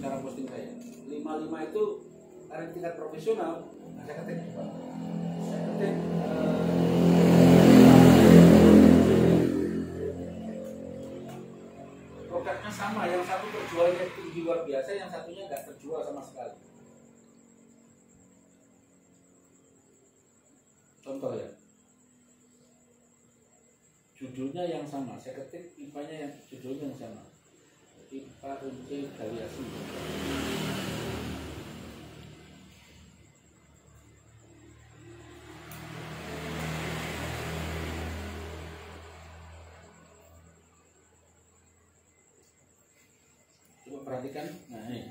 cara posting saya. 55 itu karena tingkat profesional. Nah, saya ketik apa? Saya ketik produknya sama, yang satu terjualnya tinggi luar biasa, yang satunya nggak terjual sama sekali. Contoh ya, judulnya yang sama, saya ketik IPA-nya yang judulnya yang sama, IPA UNC Galiasi. Coba perhatikan, nah ini,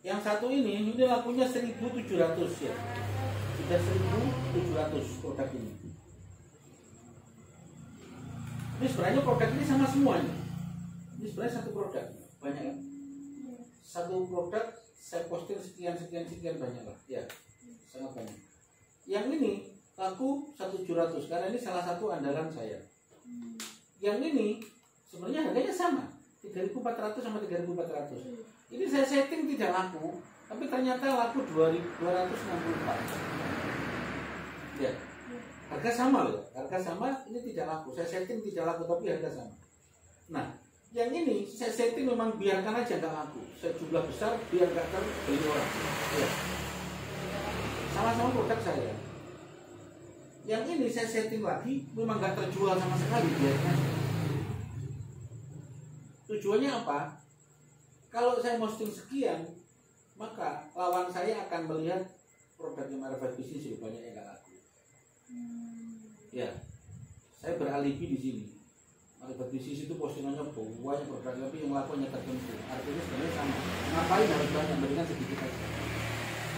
yang satu ini lakunya 1.700 ya. Sudah 1.700 produk ini. Ini sebenarnya produk ini sama semuanya. Ini sebenarnya satu produk, banyak kan? Satu produk saya posting sekian banyak lah, ya, sangat banyak. Yang ini laku 1.700 karena ini salah satu andalan saya. Yang ini sebenarnya harganya sama, 3.400 sama 3.400. Ini saya setting tidak laku, tapi ternyata laku 2.264. Ya, harga sama loh, harga sama, ini tidak laku. Saya setting tidak laku, tapi harga sama. Nah, yang ini saya setting memang biarkan aja nggak laku. Saya jumlah besar biar nggak terbeli orang. Ya. Sama-sama produk saya. Yang ini saya setting lagi, memang nggak terjual sama sekali, biarkan aja. Tujuannya apa? Kalau saya posting sekian, maka lawan saya akan melihat produknya Marifat Bisnis lebih banyak yang nggak laku. Ya, saya beralibi di sini. Marifat Bisnis itu postingannya banyak produk, tapi yang lakunya tertentu. Artinya sebenarnya sama. Ngapain harus banyak, mendingan sedikit aja.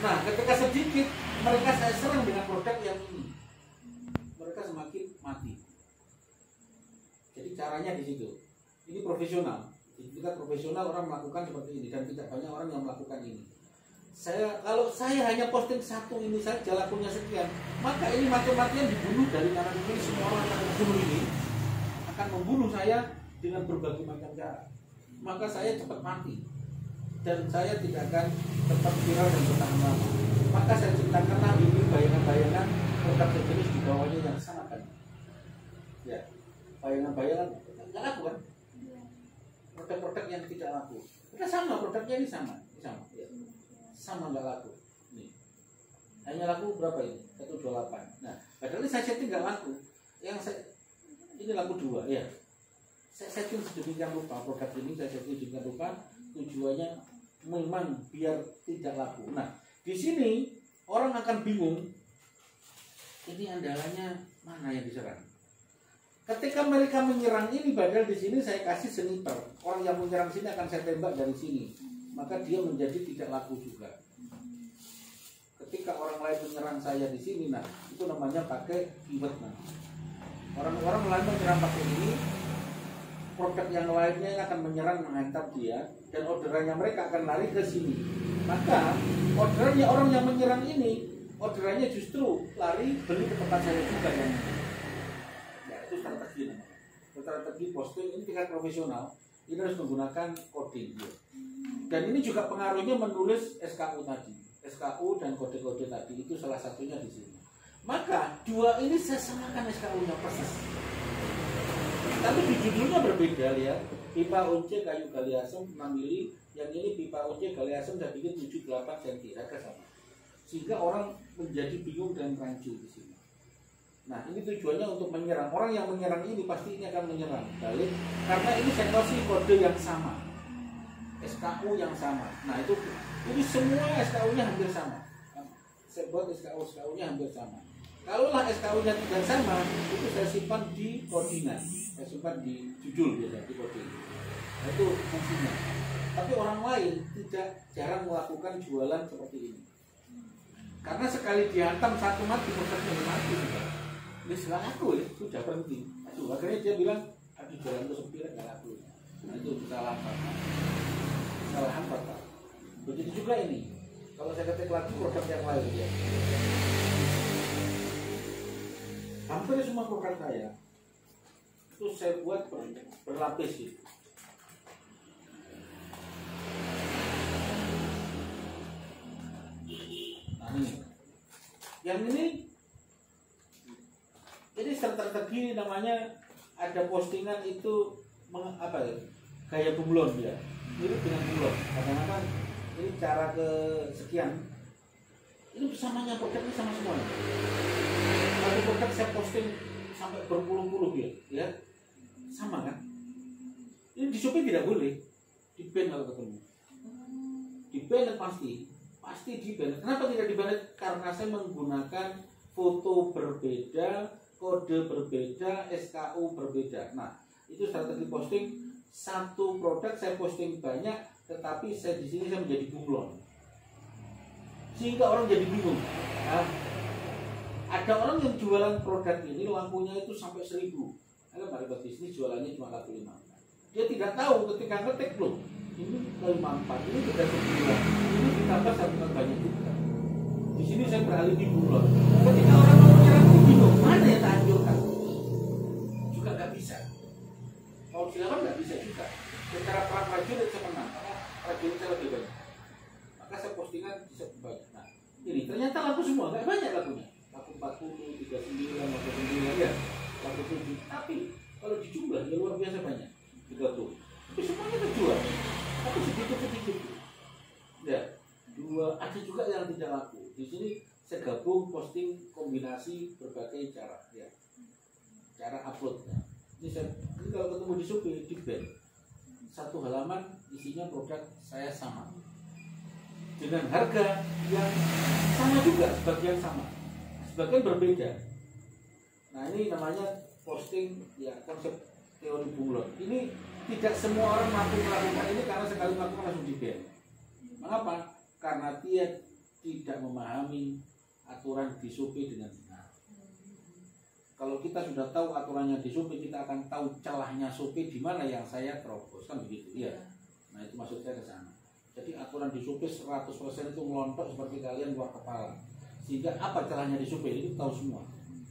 Nah, ketika sedikit, mereka saya serang dengan produk yang ini. Mereka semakin mati. Jadi caranya di situ. Ini profesional. Kita profesional, orang melakukan seperti ini, dan tidak banyak orang yang melakukan ini. Kalau saya hanya posting satu ini saja lakunya sekian, maka ini mati-matian dibunuh dari kanan kiri. Semua orang yang membunuh ini akan membunuh saya dengan berbagai macam cara. Maka saya cepat mati dan saya tidak akan tetap viral dan bertahan lama. Maka saya ciptakanlah ini bayangan-bayangan produk sejenis di bawahnya yang sangat banyak. Ya, bayangan-bayangan nggak laku kan? Produk-produk yang tidak laku. Kita sama, produknya ini sama, ya. Sama nggak laku. Nih. Hanya laku berapa ini? 128. Nah, padahal ini saya setting nggak laku. Ini laku 2 ya. Saya setting sedemikian rupa produk ini, saya setting sedemikian rupa tujuannya memang biar tidak laku. Nah, di sini orang akan bingung. Ini andalannya mana yang diserang? Ketika mereka menyerang ini, padahal di sini saya kasih sniper. Orang yang menyerang sini akan saya tembak dari sini. Maka dia menjadi tidak laku juga. Ketika orang lain menyerang saya di sini, nah itu namanya pakai keyword. Nah, orang-orang lain menyerang pakai ini, produk yang lainnya akan menyerang menghantam dia, dan orderannya mereka akan lari ke sini. Maka orderannya orang yang menyerang ini, orderannya justru lari beli ke tempat saya juga yang ya itu strategi namanya. Strategi posting ini tingkat profesional. Ini harus menggunakan coding. Ya. Dan ini juga pengaruhnya menulis SKU tadi. SKU dan kode-kode tadi itu salah satunya di sini. Maka dua ini saya samakan SKU-nya persis. Tapi di judulnya berbeda ya. Pipa UNC kayu Galiasem 6 mili, yang ini pipa UNC Galiasem saya bikin 78 cm, harga sama. Sehingga orang menjadi bingung dan rancu di sini. Nah, ini tujuannya untuk menyerang. Orang yang menyerang ini pasti ini akan menyerang balik karena ini saya kasih kode yang sama. SKU yang sama. Nah, ini semua SKU-nya hampir sama. Saya buat SKU-nya hampir sama. Kalaulah SKU-nya tidak sama, itu saya simpan di koordinat. Saya simpan di judul biasa, di koordinat. Nah, itu fungsinya. Tapi orang lain jarang melakukan jualan seperti ini. Karena sekali dihantam satu mati, produknya mati sudah. Ini setelah aku ya, sudah berhenti. Aduh, akhirnya dia bilang, aduh jalan itu sepi, nggak laku. Nah, itu kesalahan fatal. Begitu juga ini. Kalau saya ketik lagi produk yang lain ya. Hampir semua produk saya itu saya buat berlapis gitu. Yang ini strategi namanya, ada postingan itu apa ya, gaya bunglon ya, mirip dengan bunglon. Kadang-kadang ini cara kesekian, ini bersamanya produk ini sama semua. Satu produk saya posting sampai berpuluh-puluh ya, sama kan? Ini di Shopee tidak boleh, di ban kalau ketemu, di ban pasti di ban. Kenapa tidak di ban? Karena saya menggunakan foto berbeda, kode berbeda, SKU berbeda. Nah, itu strategi posting. Satu produk saya posting banyak, tetapi saya di sini saya menjadi bunglon, sehingga orang jadi bingung. Nah, ada orang yang jualan produk ini lampunya itu sampai 1000. Kalau Maribat Bisnis jualannya cuma laku 5. Dia tidak tahu ketika ngetik loh, ini 54, ini 39, ini ditambah satu banyak juga. Di sini saya beralih di bunglon. Ketika orang mau menyerang itu bingung, mana yang tak anjurkan? Juga nggak bisa. Kalau silakan nggak bisa juga. Secara perang prajurit saya menang, karena prajurit saya lebih banyak. Maka saya postingan bisa banyak. Nah, ini ternyata laku semua, nggak banyak lakunya. Laku 40, 39, 49 ya, laku 7. Tapi kalau dijumlah ya luar biasa banyak. 30. Tapi semuanya terjual. Tapi sedikit-sedikit. Ya, ada juga yang tidak laku. Di sini saya gabung posting kombinasi berbagai cara, ya. Cara uploadnya. Ini kalau ketemu di Shopee di ban. Satu halaman isinya produk saya sama. Dengan harga yang sama juga, sebagian sama. Sebagian berbeda. Nah, ini namanya posting ya, konsep teori bunglon. Ini tidak semua orang mampu melakukan ini, karena sekali melakukan langsung di ban. Mengapa? Karena dia tidak memahami aturan di Shopee dengan benar. Kalau kita sudah tahu aturannya di Shopee, kita akan tahu celahnya Shopee di mana yang saya terobos, kan begitu ya. Nah, itu maksud saya ke sana. Jadi aturan di Shopee 100% itu melontok seperti kalian luar kepala. Sehingga apa celahnya di Shopee itu tahu semua.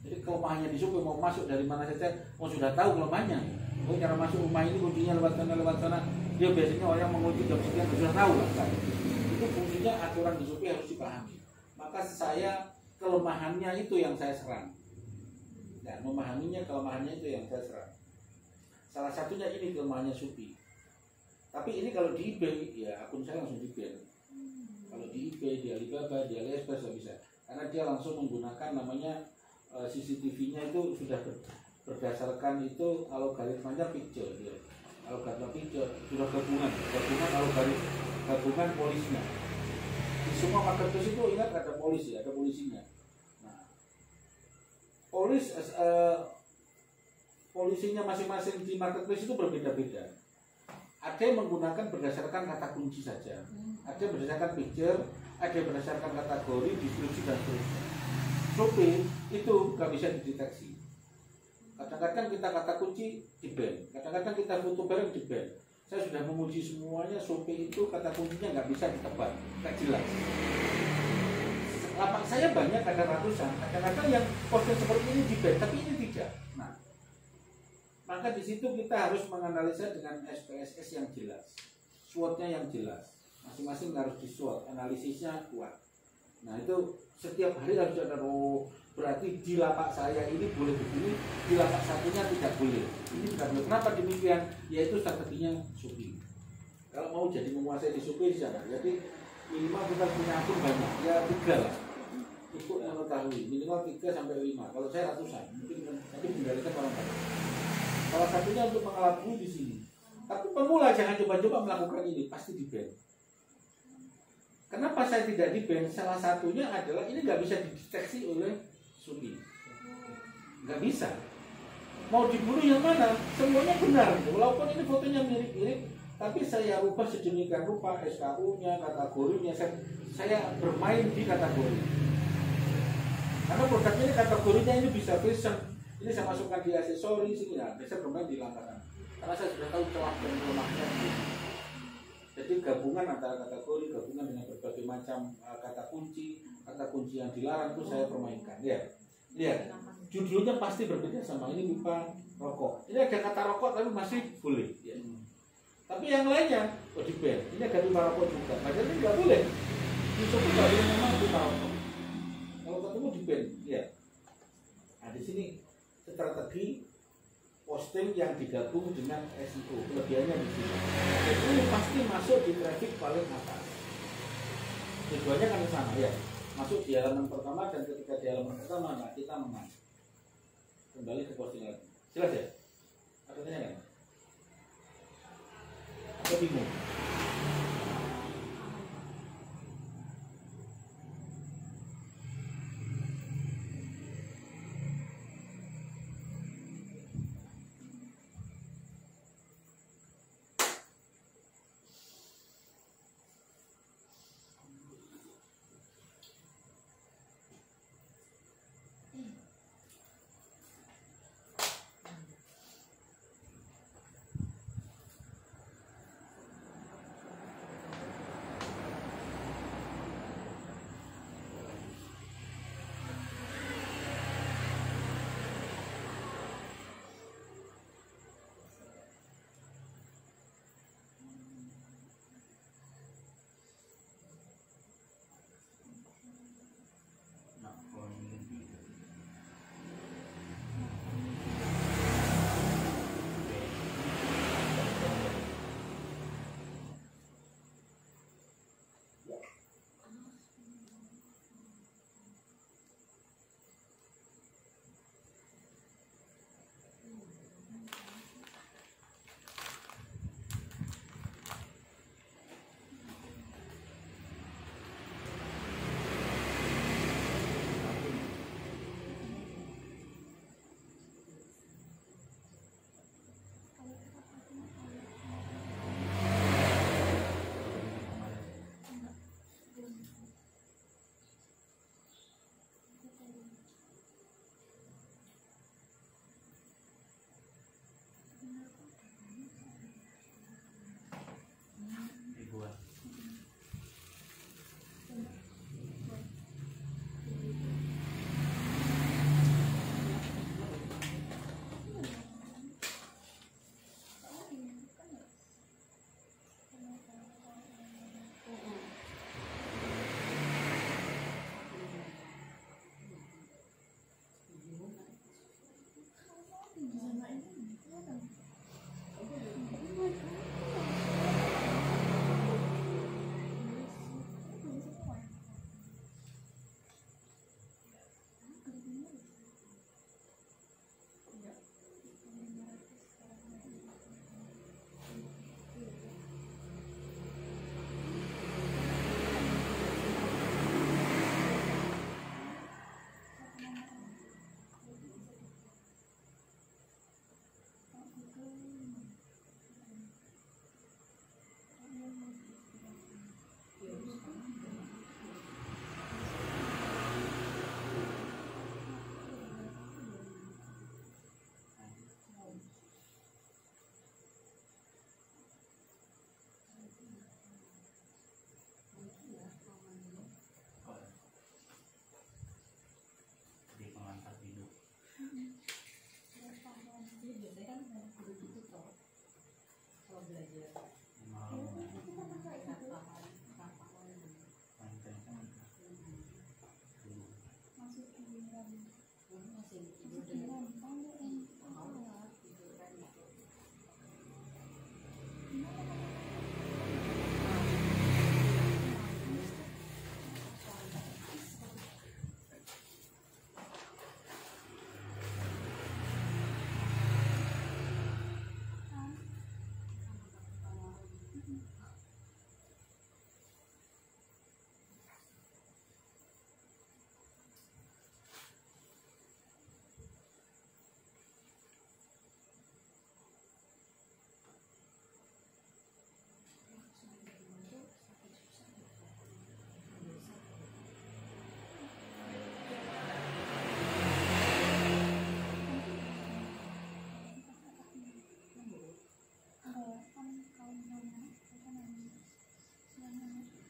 Jadi kelemahannya di Shopee mau masuk dari mana saja, mau sudah tahu kelemahannya. Oh, cara masuk rumah ini kuncinya lewat sana. Dia biasanya orang mengunci jam sekian sudah tahu lah kan. Itu fungsinya aturan di Shopee harus dipahami. Maka saya kelemahannya itu yang saya serang. Dan memahaminya, kelemahannya itu yang saya serang. Salah satunya ini kelemahannya Shopee. Tapi ini kalau di eBay, ya akun saya langsung di ban. Kalau di eBay, di Alibaba, di AliExpress nggak bisa. Karena dia langsung menggunakan namanya CCTV-nya itu sudah berdasarkan itu algoritmanya picture ya. Algoritma picture sudah gabungan polisnya. Di semua marketplace itu ingat ada polisi, ada polisinya. Nah, polisinya masing-masing di marketplace itu berbeda-beda. Ada yang menggunakan berdasarkan kata kunci saja, ada yang berdasarkan picture, ada yang berdasarkan kategori, deskripsi dan seterusnya. Shopee itu nggak bisa dideteksi. Kadang-kadang kita kata kunci di ban, kadang-kadang kita foto bareng di ban. Saya sudah menguji semuanya, Shopee itu kata kuncinya nggak bisa ditebak, nggak jelas. Lapak saya banyak, ada ratusan. Kadang-kadang yang posting seperti ini di ban, tapi ini tidak. Nah, maka di situ kita harus menganalisa dengan SPSS yang jelas, SWOT-nya yang jelas. Masing-masing harus di SWOT, analisisnya kuat. Nah, itu setiap hari harus ada berarti di lapak saya ini boleh begini, di lapak satunya tidak boleh. Ini tidak boleh. Kenapa demikian? Yaitu strateginya Shopee. Kalau mau jadi menguasai di Shopee sana, jadi minimal kita punya akun banyak, ya 3 lah. Cukup mengetahui minimal 3 sampai 5. Kalau saya ratusan, mungkin nanti mengendalikan orang banyak. Salah satunya untuk mengelabui di sini. Tapi pemula jangan coba-coba melakukan ini, pasti di ban. Kenapa saya tidak di ban? Salah satunya adalah ini nggak bisa dideteksi oleh Shopee. Nggak bisa. Mau dibunuh yang mana? Semuanya benar. Walaupun ini fotonya mirip-mirip, tapi saya rubah sedemikian rupa SKU-nya, kategorinya. Saya bermain di kategori. Karena produknya ini kategorinya ini bisa fashion. Ini saya masukkan di aksesoris ini ya, saya bermain di langkahnya. Karena saya sudah tahu celah dan kelemahannya. Jadi gabungan antara kategori, gabungan dengan berbagai macam kata kunci yang dilarang itu saya permainkan. Ya, lihat judulnya pasti berbeda sama ini pipa rokok. Ini ada kata rokok tapi masih boleh. Ya. Tapi yang lainnya, di ban. Ini ada pipa rokok juga. Padahal ini nggak boleh. Itu nggak boleh memang pipa rokok. Kalau ketemu di ban, ya. Nah di sini strategi posting yang digabung dengan SEO, kelebihannya di sini. Jadi ini pasti masuk di traffic paling atas. Tujuannya kan sama ya, masuk di halaman pertama dan ketika di halaman pertama, nah kita menang. Kembali ke posting lagi. Jelas ya? Ada tanya nggak? Atau bingung?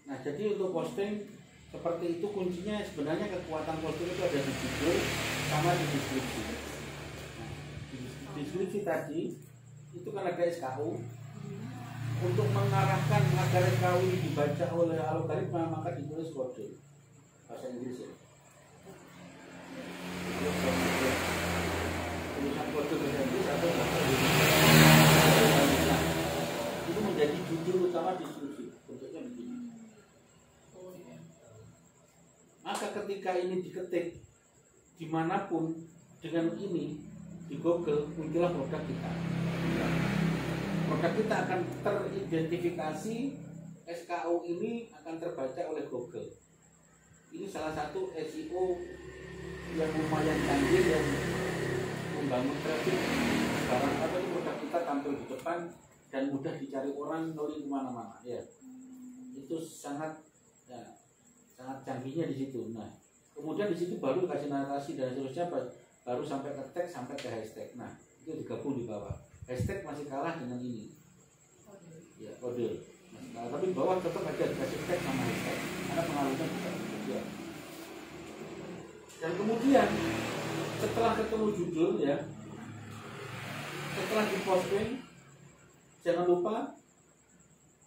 Nah, jadi untuk posting seperti itu kuncinya sebenarnya kekuatan posting itu ada di judul sama di deskripsi. Nah, di deskripsi tadi itu kan ada SKU untuk mengarahkan agar SKU ini dibaca oleh algoritma, maka ditulis kode bahasa Inggris ya. tulisan kode bahasa Inggris atau bahasa Indonesia itu menjadi judul utama diskusi. Bentuknya begini. Maka ketika ini diketik dimanapun dengan ini di Google, muncullah produk kita. Produk kita akan teridentifikasi, SKU ini akan terbaca oleh Google. Ini salah satu SEO yang lumayan canggih yang membangun traffic. Barang apa itu produk kita tampil di depan dan mudah dicari orang noli kemana-mana. Ya, itu sangat sangat canggihnya di situ. Nah, kemudian di situ baru kasih narasi dan seterusnya, baru sampai ke tag sampai ke hashtag. Nah, itu digabung di bawah. Hashtag masih kalah dengan ini. Ya, kode. Nah, tapi bawah tetap ada dikasih tag sama hashtag karena pengaruhnya juga berbeda. Dan kemudian setelah ketemu judul ya, setelah diposting, jangan lupa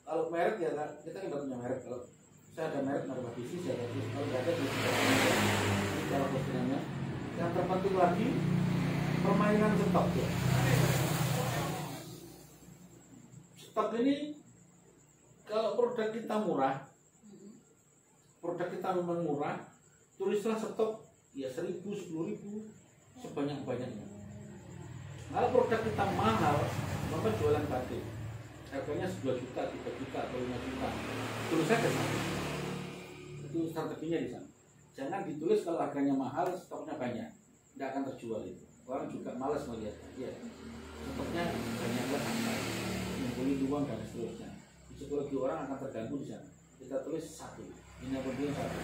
kalau merek ya, kita nggak punya merek. Kalau saya ada merek, ada bisnis, saya ada bisnis. Kalau nggak ada bisnis, ini cara postingannya. Yang terpenting lagi permainan stok ya. Stok ini kalau produk kita murah, produk kita memang murah, tulislah stok ya 1.000, 10.000 sebanyak-banyaknya. Kalau produk kita mahal, maka jualan batik. Harganya 2 juta, 3 juta, atau 5 juta. Tulis saja sama. Itu strateginya di sana. Jangan ditulis kalau harganya mahal, stoknya banyak, tidak akan terjual itu. Orang juga malas melihatnya. Ya, stoknya banyaklah sampai mengumpuli uang dan seterusnya. Psikologi orang akan terganggu di sana. Kita tulis satu. Ini yang penting satu.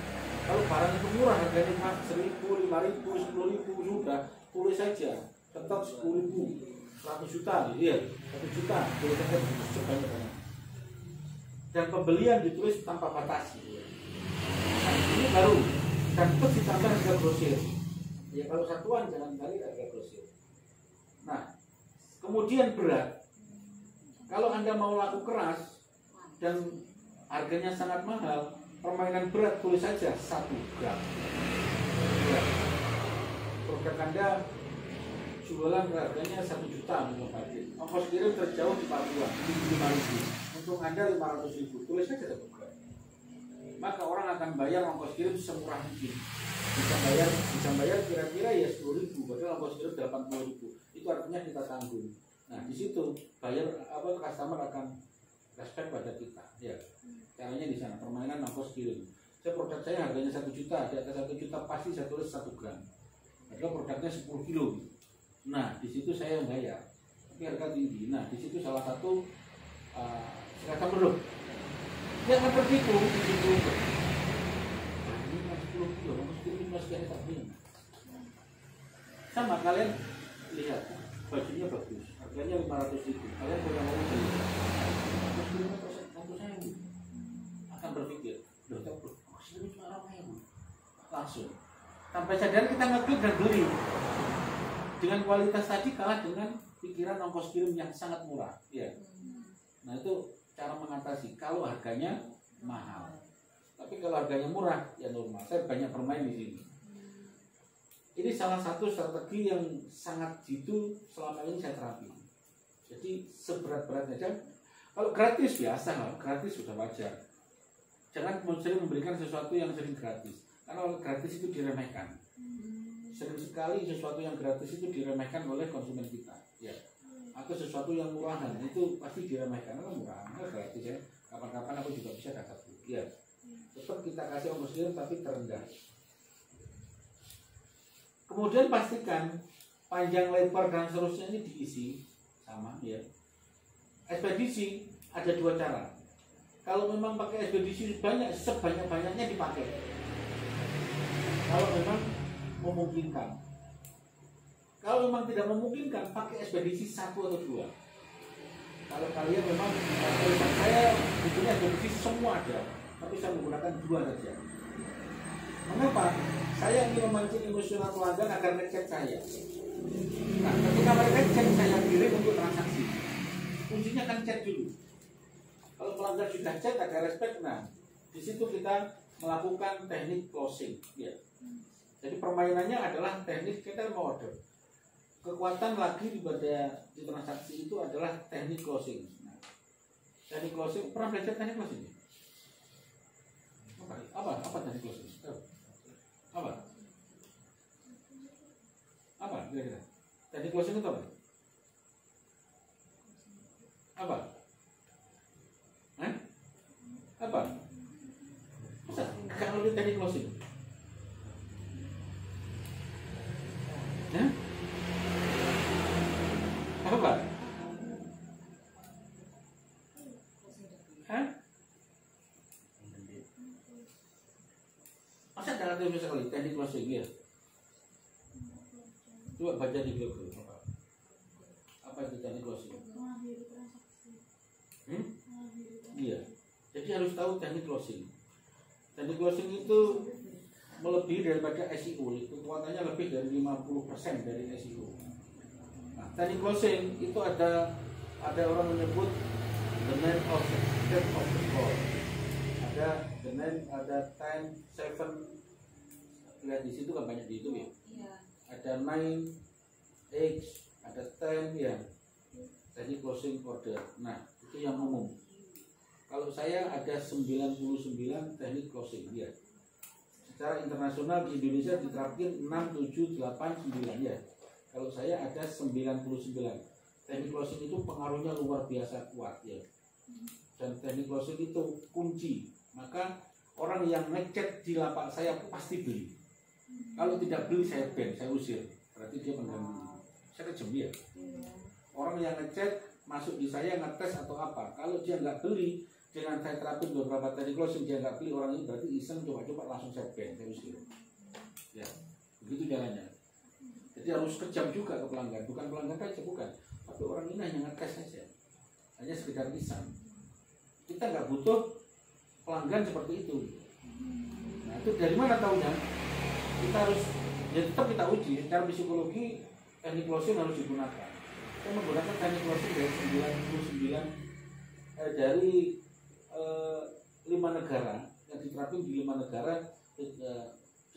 Kalau barang itu murah, harganya 1.000, 5.000, 10.000 sudah, tulis saja. Tetap 10.000, 100 juta, ya, 1 juta, tulis saja sebanyak-banyak. Dan pembelian ditulis tanpa batas. Nah, ini baru. Dan terus ditambah harga grosir. Ya, kalau satuan jangan cari harga grosir. Nah, kemudian berat. Kalau Anda mau laku keras dan harganya sangat mahal, permainan berat tulis saja 1 gram. Ya. Produk Anda jualan harganya 1 juta minum batik. Ongkos kirim terjauh di Papua, 5.000. Untuk Anda 500.000, tulis saja 1 gram. Maka orang akan bayar ongkos kirim semurah mungkin. Bisa bayar kira-kira ya 10.000, padahal ongkos kirim 80.000. Itu artinya kita tanggung. Nah, di situ bayar customer akan respect pada kita. Ya, caranya di sana permainan ongkos kirim. Produk saya harganya 1 juta, di atas 1 juta pasti saya tulis 1 gram. Padahal produknya 10 kilo. Nah, di situ saya yang bayar, tapi harga tinggi. Nah, di situ salah satu silakan dulu. Dia akan tertipu di situ. Ini 10 kilo, ongkos kirim masih ada tapi. Sama kalian lihat, bajunya bagus, harganya 500.000. Kalian punya mau beli, ongkos kirimnya %1.000. Akan berpikir, ongkos kirim cuma 1.000. Langsung. Sampai sadar kita ngeklik dan beli. Dengan kualitas tadi kalah dengan pikiran ongkos kirim yang sangat murah. Ya. Nah, itu cara mengatasi kalau harganya mahal. Tapi kalau harganya murah ya normal. Saya banyak bermain di sini. Ini salah satu strategi yang sangat jitu selama ini saya terapi. Jadi seberat-beratnya aja. Kalau gratis biasa lah, gratis sudah wajar. Jangan sering memberikan sesuatu yang sering gratis. Karena kalau gratis itu diremehkan. Sering sekali sesuatu yang gratis itu diremehkan oleh konsumen kita. Ya. Atau sesuatu yang murahan itu pasti diremehkan. Karena murahan, gratis ya. Kapan-kapan aku juga bisa dapat. Ya. Tetap kita kasih ongkos kirim tapi terendah. Kemudian pastikan panjang lebar dan seterusnya ini diisi sama ya. Ekspedisi ada 2 cara. Kalau memang pakai ekspedisi banyak, sebanyak-banyaknya dipakai. Kalau memang memungkinkan. Kalau memang tidak memungkinkan, pakai ekspedisi 1 atau 2. Kalau kalian memang saya butuhnya ekspedisi semua ada, tapi saya menggunakan 2 saja. Mengapa? Saya ingin memancing emosional pelanggan agar ngecek saya. Nah, ketika mereka cek, saya kirim untuk transaksi. Kuncinya kan cek dulu. Kalau pelanggan sudah cek, ada respect, nah di situ kita melakukan teknik closing. Ya. Jadi permainannya adalah teknik kita mau order. Kekuatan lagi di transaksi itu adalah teknik closing. Nah, teknik closing, pernah belajar teknik closing? Apa teknik closing? Apa kira-kira? Teknik closing itu apa? Apa? Masa nggak ngerti teknik closing? Apa? Masa nggak ngerti sekali teknik closing ya? Coba baca di blog apa itu teknik closing? Iya. Jadi harus tahu teknik closing. Teknik closing itu melebihi daripada SEO, kekuatannya lebih dari 50% dari SEO. Nah, teknik closing itu ada orang menyebut the name of the step of the call. Ada the name, ada time, 7. Lihat di situ kan banyak di YouTube ya. Ada 9, 8, ada 10 ya. Teknik closing order. Nah, itu yang umum. Kalau saya ada 99 teknik closing ya. Secara internasional di Indonesia diterapkan 6, 7, 8, 9 ya. Kalau saya ada 99. Teknik closing itu pengaruhnya luar biasa kuat ya. Dan teknik closing itu kunci. Maka orang yang ngechat di lapak saya pasti beli. Kalau tidak beli saya ban, saya usir. Berarti dia mengganggu. Saya kejam dia. Orang yang ngechat masuk di saya ngetes atau apa. Kalau dia nggak beli, dengan saya terapin beberapa teknik closing dia nggak beli, orang ini berarti iseng coba-coba langsung saya ban, saya usir. Ya, begitu caranya. Jadi harus kejam juga ke pelanggan, bukan pelanggan saja, bukan. Tapi orang ini hanya ngetes saja, hanya sekedar iseng. Kita nggak butuh pelanggan seperti itu. Nah itu dari mana taunya? Kita harus, ya tetap kita uji. Secara psikologi teknik closing harus digunakan. Kita menggunakan teknik closing dari 99 dari 5 negara yang diterapkan di 5 negara.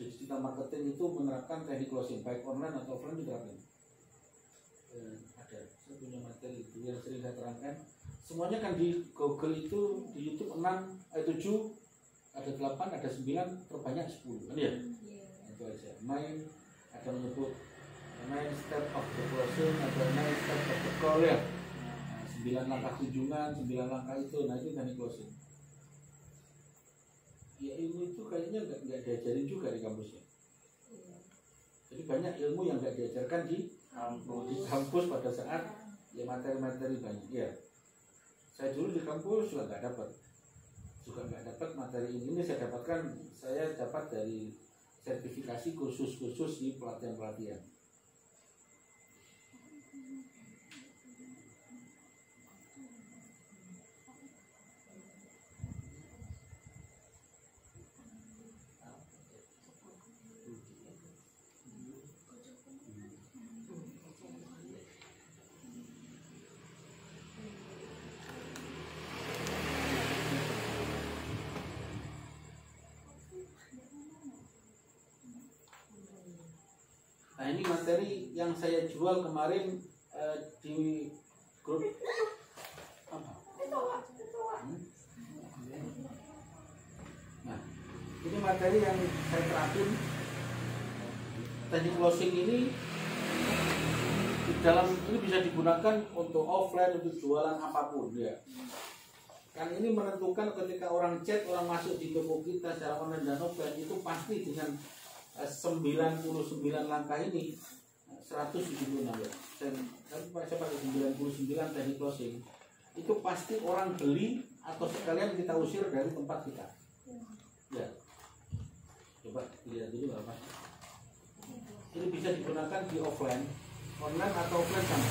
Digital marketing itu menerapkan teknik closing baik online atau offline diterapkan. Ada, saya punya materi itu yang sering saya terangkan. Semuanya kan di Google itu, di YouTube 6, 7, ada 8, ada 9, terbanyak 10 kan ya? Itu aja. Main ada menyebut 9 step of the closing, ada 9 step of the call ya. 9 langkah kunjungan, 9 langkah itu, nah itu teknik closing. Ya ilmu itu kayaknya nggak diajarin juga di kampusnya. Jadi banyak ilmu yang nggak diajarkan di kampus pada saat ya materi-materi banyak. Ya, saya dulu di kampus juga nggak dapat materi ini. Saya dapat dari sertifikasi kursus-kursus di pelatihan-pelatihan. Nah ini materi yang saya jual kemarin di grup apa? Nah ini materi yang saya terapin. Teknik closing ini di dalam ini bisa digunakan untuk offline, untuk jualan apapun ya. Kan ini menentukan ketika orang chat, orang masuk di toko kita secara online dan offline itu pasti dengan 99 langkah ini 176 ya. Saya pakai 99 teknik closing. Itu pasti orang beli atau sekalian kita usir dari tempat kita. Ya. Coba lihat dulu apa. Ini bisa digunakan di offline, online atau offline sama.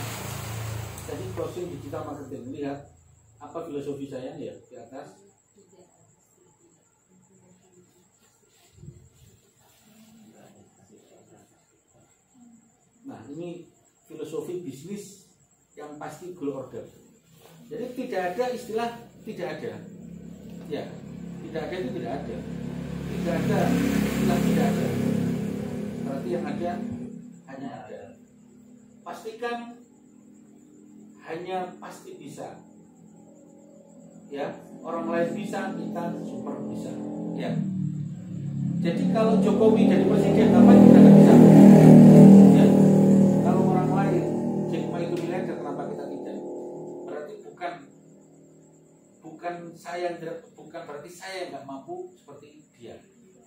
Jadi closing digital marketing. Lihat apa filosofi saya ya di atas. Nah ini filosofi bisnis yang pasti goal order. Jadi tidak ada istilah tidak ada. Ya, tidak ada itu tidak ada. Tidak ada istilah tidak ada. berarti yang ada hanya ada. Pastikan hanya pasti bisa. Ya, orang lain bisa, kita super bisa. Ya. Jadi kalau Jokowi jadi presiden, apa kita nggak bisa? Ya. Kalau orang lain jadi multimiliarder, kenapa kita tidak? Berarti bukan saya yang tidak, bukan berarti saya yang nggak mampu seperti dia.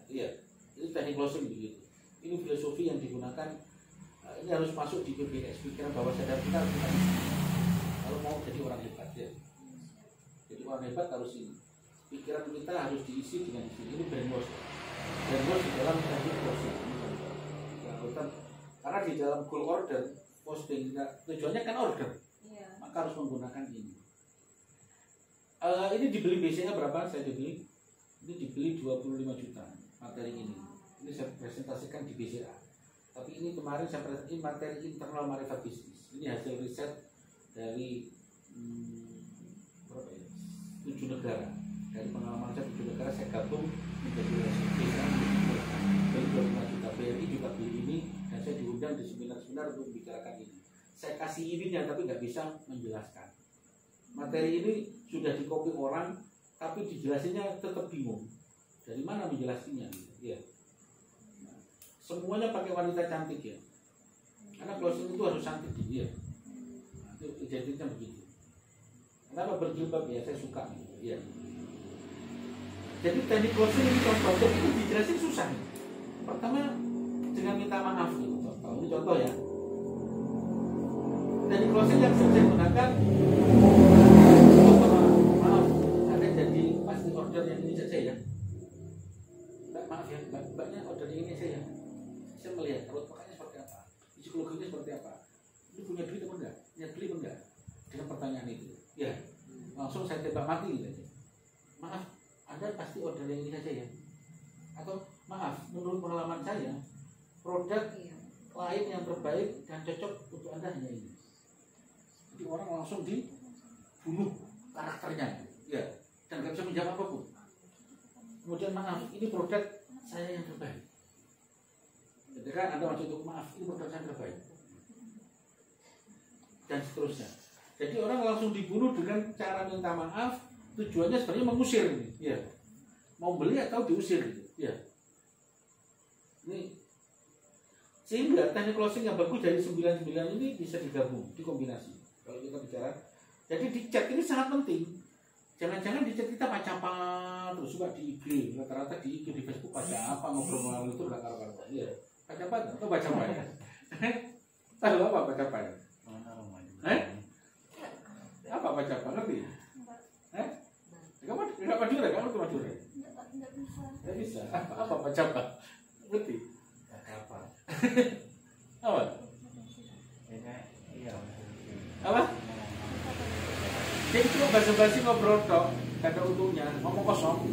Iya. Itu teknik closing begitu. Ini filosofi yang digunakan. Ini harus masuk di PBS, pikiran bahwa sadar kita harus bisa. Kalau mau jadi orang hebat ya. Jadi orang hebat harus ini. Pikiran kita harus diisi dengan isi. Ini brainwash. Brainwash di dalam teknik closing. Karena di dalam goal order posting tujuannya kan order. Maka harus menggunakan ini. Ini dibeli biasanya berapa? Saya dibeli. Ini dibeli 25 juta materi ini. Ini saya presentasikan di BCA. Tapi ini kemarin saya presentasi materi internal Marifat Bisnis. Ini hasil riset dari 7 negara. Dari pengalaman saya 7 negara saya gabung menjadi resume. Beli 25 juta. BRI juga beli ini dan saya diundang di seminar-seminar untuk membicarakan ini. Saya kasih ininya tapi nggak bisa menjelaskan. Materi ini sudah dikopi orang tapi dijelasinnya tetap bingung. Dari mana menjelasinya? Ya. Semuanya pakai wanita cantik ya. Karena closing itu harus cantik ya. Itu identitasnya begitu. Kenapa berjilbab ya? Saya suka ya. Jadi teknik closing ini contoh itu dijelasin susah. Pertama dengan minta maaf gitu. Ini contoh ya. Teknik closing yang sering saya gunakan. Maaf, ada jadi pasti order yang ini saja ya. Mbak maaf ya, mbaknya order yang ini saja ya. Saya melihat kalau pakainya seperti apa, psikologinya seperti apa, ini punya duit apa enggak, punya beli apa enggak, dengan pertanyaan itu, ya langsung saya tembak mati gitu aja. Maaf, Anda pasti order yang ini saja ya, atau maaf, menurut pengalaman saya produk lain yang terbaik dan cocok untuk Anda hanya ini. Jadi orang langsung dibunuh karakternya, ya, dan nggak bisa menjawab apapun. Kemudian maaf, ini produk saya yang terbaik. Ketika Anda masuk untuk maaf, ini produk saya terbaik. Dan seterusnya. Jadi orang langsung dibunuh dengan cara minta maaf, tujuannya sebenarnya mengusir ini. Ya. Mau beli atau diusir gitu. Ya. Ini sehingga teknik closing yang bagus dari 99 ini bisa digabung, dikombinasi. Kalau kita bicara, jadi di chat ini sangat penting. Jangan-jangan di chat kita baca apa terus juga di IG, rata-rata di IG, di Facebook baca apa, ngobrol melalui itu nggak karuan. Iya. Baca apa? Atau baca apa ya? Tahu apa baca apa ya? Apa baca apa? Ngerti? Kamu nggak Madura? Kamu ke Madura? Nggak bisa. Apa baca apa? Ngerti? Baca apa? Apa? Apa? Jadi cuma basa-basi ngobrol tok, gak ada untungnya, ngomong kosong.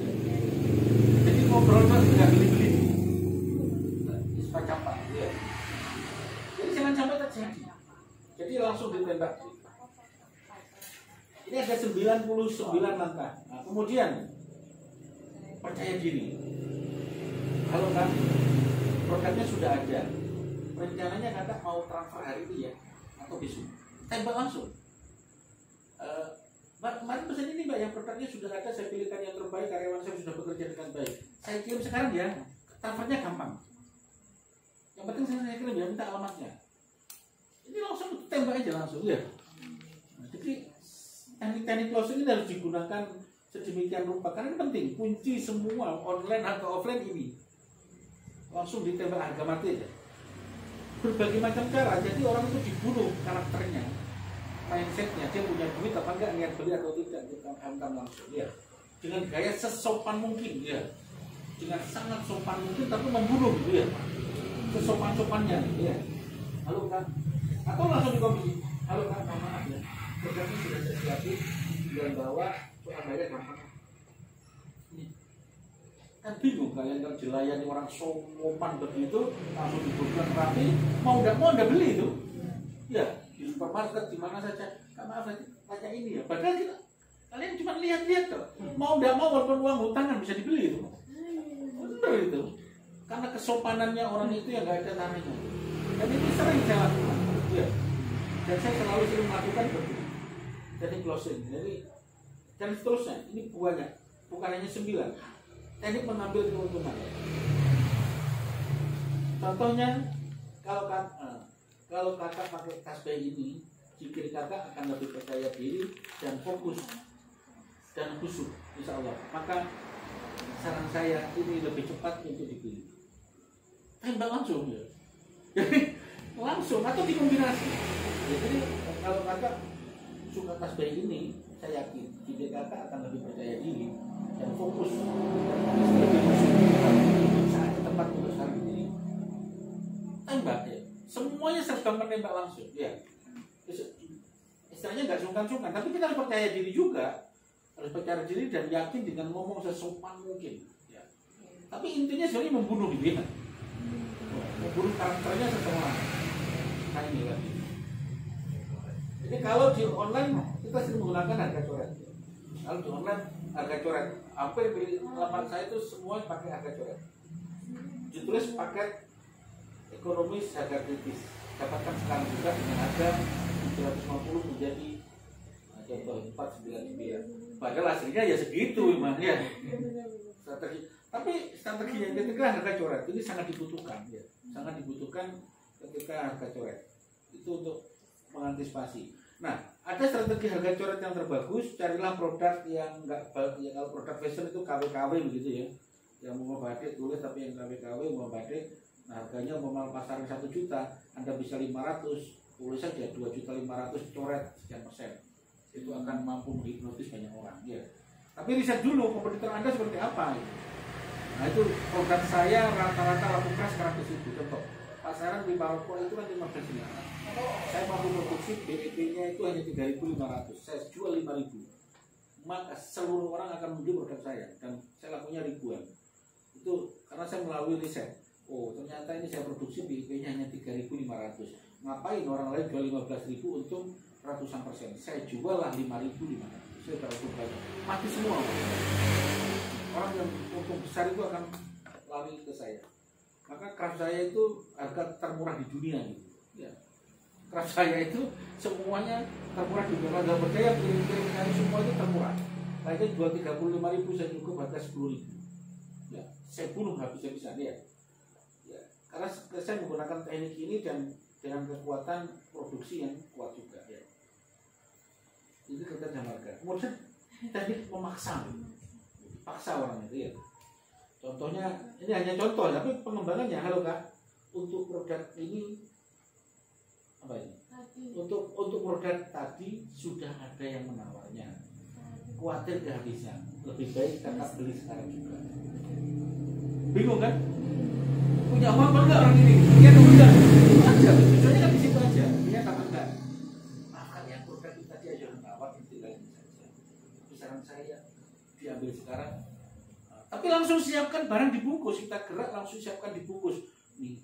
Jadi ngobrol tok nggak beli-beli. Baca apa? Ya. Jadi jangan sampai terjadi. Jadi langsung ditembak. Ini ada 99 langkah. Nah, kemudian percaya diri. Kalau kan produknya sudah ada, rencananya kata mau transfer hari ini ya atau besok, tembak langsung. Kemarin pesan ini mbak, yang produknya sudah ada, saya pilihkan yang terbaik, karyawan saya sudah bekerja dengan baik. Saya kirim sekarang ya, transfernya gampang. Yang penting saya kirim ya, minta alamatnya. Ini langsung tembak aja langsung ya. Nah, jadi teknik closing ini harus digunakan sedemikian rupa karena ini penting. Kunci semua online atau offline ini langsung ditembak harga mati aja. Berbagai macam cara, jadi orang itu dibunuh karakternya, mindsetnya, dia punya duit apa enggak, niat beli atau tidak, kita hantam langsung ya. Dengan gaya sesopan mungkin ya, dengan sangat sopan mungkin tapi membunuh gitu ya, sesopan-sopannya ya. Halo kan, atau langsung dikomisi, halo kan, maaf ya, produknya sudah saya siapin dan bawa soal bayar gampang. Kan bingung kalian kalau dilayani orang sopan begitu langsung dibuka rapi, mau nggak beli itu ya, di supermarket di mana saja. Maaf tanya ini ya, padahal kita kalian cuma lihat-lihat kok, mau nggak mau walaupun uang hutangan bisa dibeli itu, bener itu. Karena kesopanannya orang itu yang nggak ada tanahnya. Dan ini sering saya lakukan. Ya. Dan saya selalu sering melakukan begitu. Jadi closing. Jadi dan seterusnya. Ini banyak. Bukan hanya 9. Teknik mengambil keuntungan. Contohnya kalau kakak pakai tasbih ini, zikir kakak akan lebih percaya diri dan fokus dan khusyuk, insya Allah. Maka saran saya ini lebih cepat untuk dipilih. Tembak langsung ya. Jadi langsung atau dikombinasi. Jadi kalau kakak suka tasbih ini, saya yakin zikir kakak akan lebih percaya diri dan fokus dan lebih khusyuk. Saatnya tepat untuk saran ini. Tembak ya. Semuanya serba menembak langsung ya. Istilahnya nggak sungkan-sungkan, tapi kita harus percaya diri juga, harus percaya diri dan yakin dengan ngomong sesopan mungkin ya. Tapi intinya sebenarnya membunuh dia, membunuh karakternya seseorang. Nah ini lagi. Jadi kalau di online kita sering menggunakan harga coret. Kalau di online harga coret, hampir di laman saya itu semua pakai harga coret. Ditulis paket ekonomis harga kritis. Dapatkan sekarang juga dengan harga 750 menjadi contoh 499. Padahal hasilnya ya segitu memang ya. Strategi. Tapi strategi yang ketiga harga coret ini sangat dibutuhkan ya. Sangat dibutuhkan ketika harga coret. Itu untuk mengantisipasi. Nah, ada strategi harga coret yang terbagus, carilah produk yang enggak ya, kalau produk fashion itu KW-KW begitu ya. Yang mau batik tulis tapi yang KW-KW mau batik, nah harganya mau pasaran 1 juta, Anda bisa 500, tulis saja 2.500.000 coret sekian persen. Itu akan mampu menghipnotis banyak orang ya. Tapi riset dulu kompetitor Anda seperti apa ya. Nah, itu produk saya rata-rata lakukan sekarang ke situ. Contoh, pasaran di Maroko itu kan 15.000. Saya mampu produksi BEP-nya itu hanya 3.500. Saya jual 5.000. Maka seluruh orang akan membeli produk saya dan saya lakunya ribuan. Itu karena saya melalui riset. Oh, ternyata ini saya produksi BEP-nya hanya 3.500. Ngapain orang lain jual 15.000 untung ratusan persen? Saya jual lah 5.500. Saya terlalu banyak. Mati semua. Orang yang untung besar itu akan lari ke saya. Maka craft saya itu harga termurah di dunia gitu. Ya. Craft saya itu semuanya termurah di dunia. Kalau percaya kirim-kirimnya semua itu termurah. Lainnya jual 35.000 saya cukup harga 10.000. Ya, saya bunuh habis-habisan ya. Ya. Karena saya menggunakan teknik ini dan dengan kekuatan produksi yang kuat juga ya. Itu kerja harga. Kemudian teknik memaksa. Paksa orang itu ya. Contohnya ini hanya contoh tapi pengembangannya halo Kak. Untuk produk ini apa ini? Untuk produk tadi sudah ada yang menawarnya. Khawatir kehabisan. Lebih baik Kakak beli sekarang juga. Bingung kan? Punya uang apa enggak orang ini? Iya atau enggak? Aja, tujuannya kan di situ aja. Iya apa enggak? Makan yang produk itu tadi aja menawar itu lain saja. Saran saya diambil sekarang. Tapi langsung siapkan barang dibungkus, kita gerak langsung siapkan dibungkus. Nih,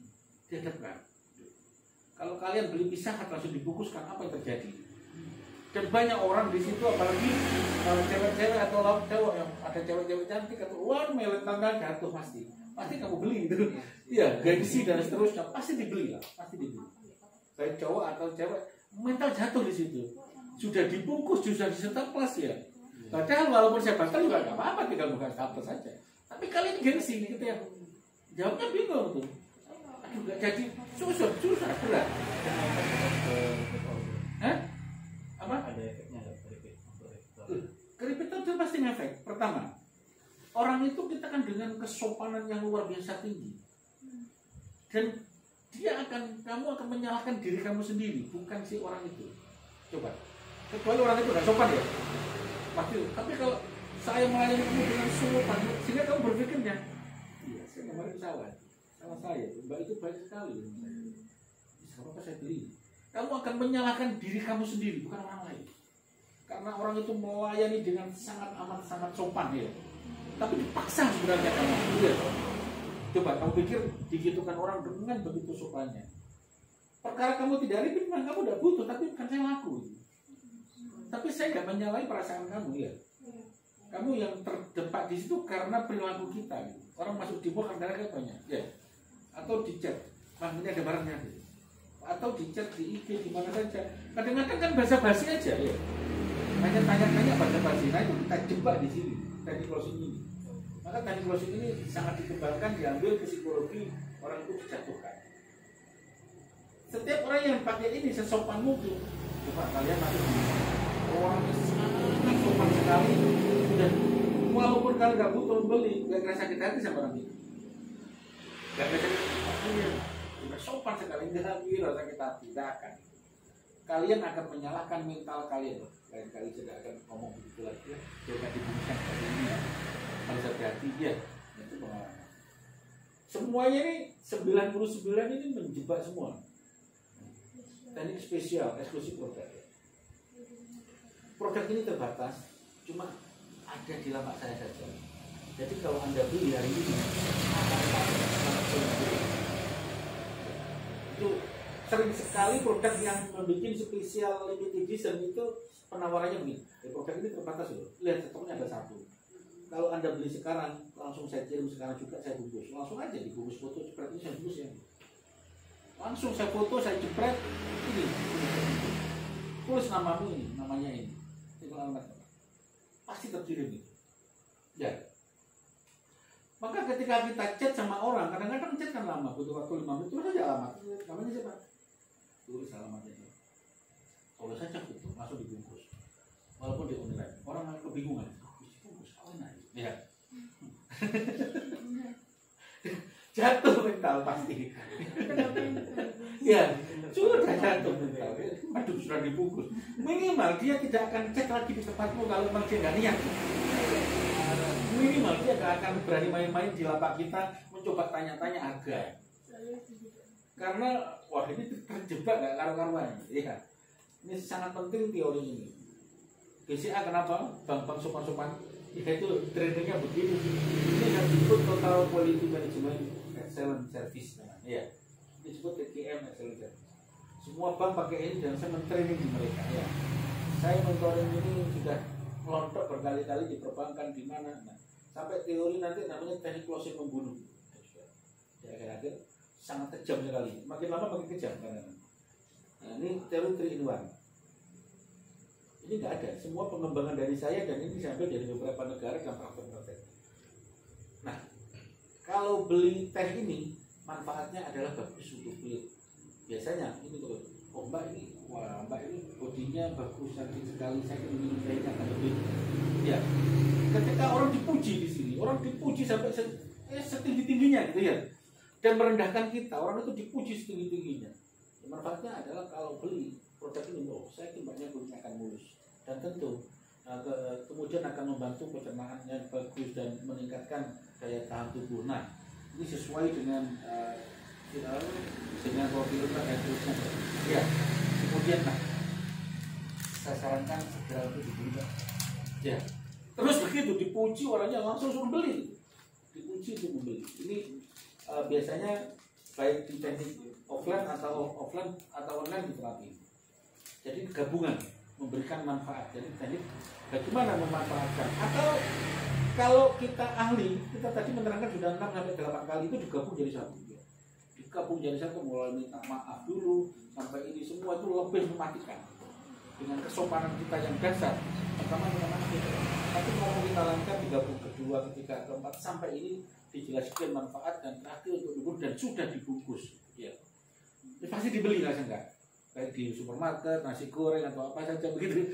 dihadapkan. Kalau kalian beli pisang langsung dibungkuskan, apa yang terjadi? Dan banyak orang di situ, apalagi kalau cewek-cewek atau cowok yang ada cewek-cewek cantik atau wah melet tanggal jatuh pasti kamu beli gitu. Iya, gengsi dan seterusnya pasti dibeli lah, pasti dibeli. Baik cowok atau cewek mental jatuh di situ. Sudah dibungkus, sudah disetaplas ya. Padahal walaupun saya batal juga nggak apa-apa, tinggal bukan staples saja. Tapi kali ini gengsi gitu ya. Jawabnya bingung tuh. Aduh, nggak jadi susah berat. Hah? Apa? Ada efeknya nggak Keripik itu pasti ngefek. Pertama, orang itu kita kan dengan kesopanan yang luar biasa tinggi. Dan kamu akan menyalahkan diri kamu sendiri, bukan si orang itu. Coba. Kecuali orang itu nggak sopan ya. Pasti. Tapi kalau saya melayani kamu dengan sopan, sehingga kamu berpikirnya, iya, saya kemarin salah saya. Mbak itu baik sekali. Kenapa saya beli? Kamu akan menyalahkan diri kamu sendiri, bukan orang lain. Karena orang itu melayani dengan sangat amat sangat sopan ya. Tapi dipaksa sebenarnya kamu. Iya. Coba kamu pikir digitukan orang dengan begitu sopannya. Perkara kamu tidak ribet, memang kamu tidak butuh, tapi bukan saya laku. Tapi saya nggak menyalahi perasaan kamu ya. Kamu yang terdepak di situ karena perilaku kita. Gitu. Orang masuk di mall karena banyak, ya. Atau di chat, ini ada barangnya. Gitu. Atau di chat di IG di mana saja. Kadang-kadang kan basa-basi aja, ya. Hanya tanya-tanya basa-basi. Nah itu kita jebak di sini, tadi closing ini. Maka tadi closing ini sangat dikembangkan, diambil psikologi orang itu dijatuhkan. Setiap orang yang pakai ini sesopan mungkin. Coba kalian masuk di orang yang sangat sopan sekali, dan walaupun kalian nggak butuh beli, nggak ngerasa sakit hati sama orang itu. Nggak ngerasa sakit hati, sudah sopan sekali, nggak kira sakit hati, tidak akan. Kalian akan menyalahkan mental kalian. Lain kali tidak akan ngomong begitu lagi ya. Jangan dibungkam kali ini ya. Harus hati-hati ya. Itu pengalaman. Semuanya ini 99 ini menjebak semua. Teknik spesial, eksklusif produk. Produk ini terbatas, cuma ada di lapak saya saja. Jadi kalau Anda beli hari ini, itu sering sekali produk yang membuat spesial limited edition itu penawarannya begini. Produk ini terbatas loh. Lihat stoknya ada satu. Kalau Anda beli sekarang, langsung saya kirim sekarang juga saya bungkus. Langsung aja dibungkus foto seperti ini saya bungkus ya. Langsung saya foto, saya jepret ini. Tulis namamu ini, namanya ini. Tinggal alamat. Pasti terkirim itu. Ya. Maka ketika kita chat sama orang, kadang-kadang chat kan lama, butuh waktu 5 menit, tulis aja alamat. Namanya siapa? Tulis alamatnya. Kalau saja itu langsung dibungkus. Walaupun di online, orang malah kebingungan. Dibungkus, online. Ya. Jatuh mental pasti. Ya, sudah jatuh mental. Aduh, sudah dibungkus. Minimal dia tidak akan cek lagi di tempatmu kalau memang dia nggak niat. Minimal dia nggak akan berani main-main di lapak kita mencoba tanya-tanya harga. Karena wah ini terjebak nggak karu-karuan. Iya. Ini sangat penting teori ini. BCA kenapa? Bank-bank sopan-sopan. Ya itu trendingnya begitu. Ini yang disebut Total Quality Management Excellent Service. Ya, disebut TQM Excellent Service. Semua bank pakai ini dan saya men-training di mereka. Ya, saya mentoring ini sudah melontok berkali-kali di perbankan di mana. Nah, sampai teori nanti namanya teknik closing membunuh. Ya, akhir-akhir sangat kejam sekali. Makin lama makin kejam karena. Nah, ini teori 3 in 1. Ini nggak ada, semua pengembangan dari saya dan ini sampai dari beberapa negara dalam praktek-praktek. Nah, kalau beli teh ini manfaatnya adalah bagus untuk kulit. Biasanya ini terus, oh mbak ini, wah mbak ini bodinya bagus, cantik sekali, saya ingin minum tehnya akan lebih. Ya, ketika orang dipuji di sini, orang dipuji sampai setinggi tingginya gitu ya, dan merendahkan kita, orang itu dipuji setinggi tingginya. Manfaatnya adalah kalau beli produk ini, oh saya yakin mbaknya kulitnya akan mulus. Dan tentu kemudian akan membantu pencernaan yang bagus dan meningkatkan daya tahan tubuh. Nah, ini sesuai dengan profil dan terusnya. Ya, kemudian nah, saya sarankan segera untuk dibeli. Ya, terus begitu dipuji orangnya langsung suruh beli, dipuji untuk membeli. Ini biasanya baik di teknik offline atau online diterapi. Jadi gabungan memberikan manfaat. Jadi teknik bagaimana memanfaatkan. Atau kalau kita ahli, kita tadi menerangkan sudah 6 sampai 8 kali itu digabung jadi satu. Digabung jadi satu, mulai minta maaf dulu sampai ini semua itu lebih mematikan. Dengan kesopanan kita yang dasar, pertama kita. Tapi kalau kita lancar digabung kedua, ketiga, keempat sampai ini dijelaskan manfaat dan terakhir untuk dibungkus dan sudah dibungkus. Ya. Ini pasti dibeli lah enggak? Kayak di supermarket, nasi goreng atau apa saja begitu.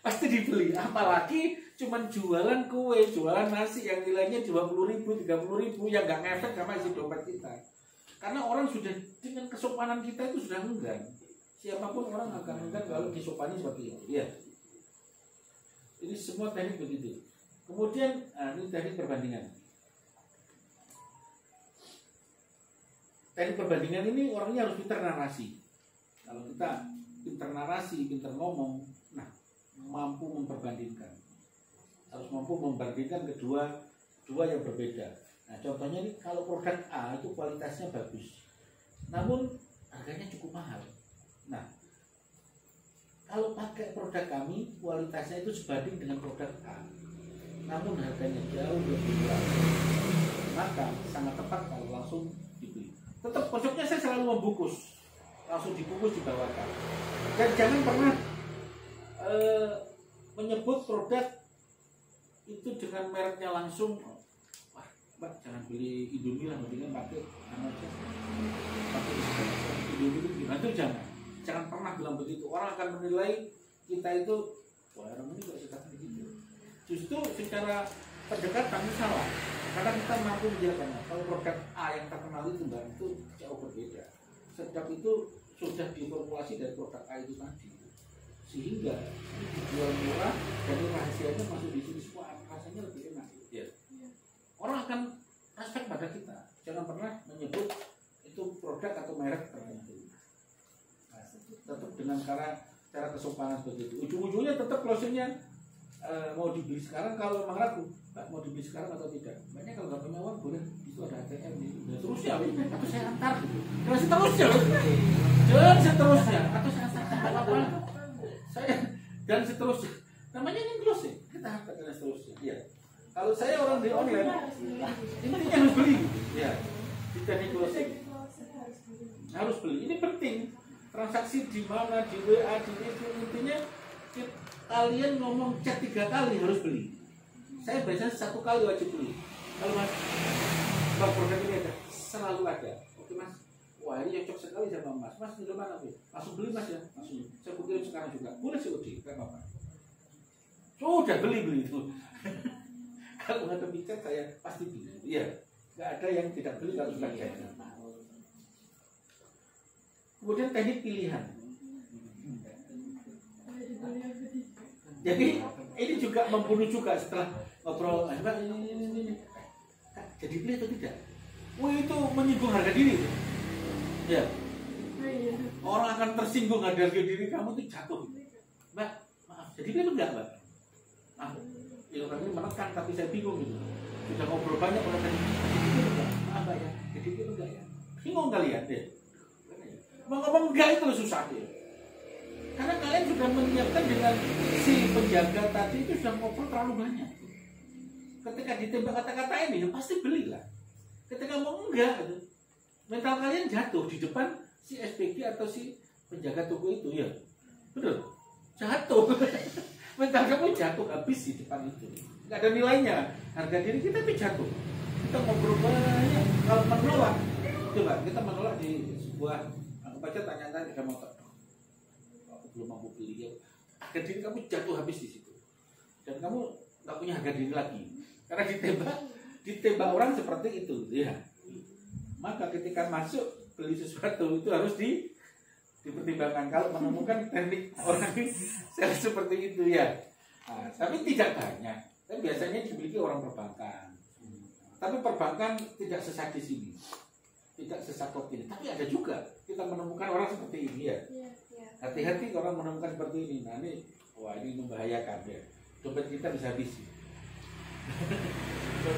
Pasti dibeli, apalagi cuman jualan kue, jualan nasi yang nilainya 20.000, 30.000 yang nggak ngefek sama isi dompet kita. Karena orang sudah dengan kesopanan kita itu sudah enggan. Siapapun orang akan enggan kalau disopani seperti itu. Ya. Ini semua teknik begitu. Kemudian ini teknik perbandingan. Teknik perbandingan ini orangnya harus pintar narasi. Kalau kita pintar narasi, pintar ngomong, nah mampu memperbandingkan. Harus mampu membandingkan dua yang berbeda. Nah contohnya ini kalau produk A itu kualitasnya bagus, namun harganya cukup mahal. Nah kalau pakai produk kami kualitasnya itu sebanding dengan produk A, namun harganya jauh lebih murah, maka sangat tepat kalau langsung dibeli. Tetap konsepnya saya selalu membungkus, langsung dibungkus dibawakan. Dan jangan pernah menyebut produk itu dengan mereknya langsung. Wah, Mbak jangan beli Indomie lah, mendingan pakai Indomie itu gimana? Itu jangan pernah bilang begitu. Orang akan menilai kita itu, wah orang ini kok suka begitu. Justru secara pendekatan salah, karena kita mampu menjelaskannya. Kalau produk A yang terkenal itu Mbak, itu jauh berbeda. Sedap itu sudah diformulasi dari produk A itu tadi, sehingga ini dijual murah dan rahasianya masuk di sini semua, rasanya lebih enak. Ya. Orang akan respect pada kita. Jangan pernah menyebut itu produk atau merek tertentu. Nah, tetap dengan cara kesopanan begitu. Ujung-ujungnya tetap closingnya mau dibeli sekarang. Kalau memang ragu, Mbak mau dibeli sekarang atau tidak? Banyak kalau nggak punya uang boleh, itu ada ATM dan seterusnya. Atau saya antar gitu. Dan seterusnya, dan seterusnya. Atau saya antar apa? Saya dan seterusnya. Namanya ini closing. Kita harus dan seterusnya. Iya. Kalau saya orang di online, intinya harus beli. Ya, kita di closing harus beli. Ini penting. Transaksi di mana, di WA, di itu intinya kalian ngomong chat 3 kali harus beli. Saya biasanya 1 kali wajib beli. Kalau Mas, kalau produk ini ada, selalu ada. Oke Mas, wah ini cocok sekali sama Mas. Mas di mana Bu? Langsung beli Mas ya, langsung. Saya kirim sekarang juga. Boleh sih Odi, nggak apa-apa. Sudah beli itu. Kalau nggak terbicara saya pasti beli. Iya, nggak ada yang tidak beli kalau sudah jadi. Kemudian teknik pilihan. Jadi ini juga membunuh juga setelah ngobrol. Ini. Jadi beli atau tidak? Wah itu menyinggung harga diri. Ya. Orang akan tersinggung harga diri kamu itu jatuh. Mbak, maaf. Jadi beli atau enggak, Mbak? Maaf. Ya orang ini menekan tapi saya bingung gitu. Sudah ngobrol banyak orang tadi. Maaf Mbak ya. Jadi beli atau enggak ya? Bingung kalian deh. Mau ngomong enggak itu susah deh. Karena kalian sudah menyiapkan dengan si penjaga tadi itu sudah ngobrol terlalu banyak. Ketika ditembak kata-kata ini, ya pasti belilah. Ketika mau enggak, mental kalian jatuh di depan si SPG atau si penjaga toko itu, ya betul, jatuh. Mental kamu jatuh habis di depan itu. Nggak ada nilainya. Harga diri kita tapi jatuh. Kita ngobrol banyak. Kalau menolak, coba kita menolak di sebuah, aku baca tanya-tanya ada motor. Belum mampu beli ya, harga diri kamu jatuh habis di situ dan kamu nggak punya harga diri lagi karena ditembak orang seperti itu ya. Maka ketika masuk beli sesuatu itu harus dipertimbangkan. Kalau menemukan teknik orang sales seperti itu ya, nah, tapi tidak banyak. Tapi biasanya dimiliki orang perbankan. Tapi perbankan tidak sesadis ini, tidak sesakot ini. Tapi ada juga kita menemukan orang seperti ini ya. Hati-hati orang menemukan seperti ini. Nah ini, wah ini membahayakan ya. Dompet kita bisa habis.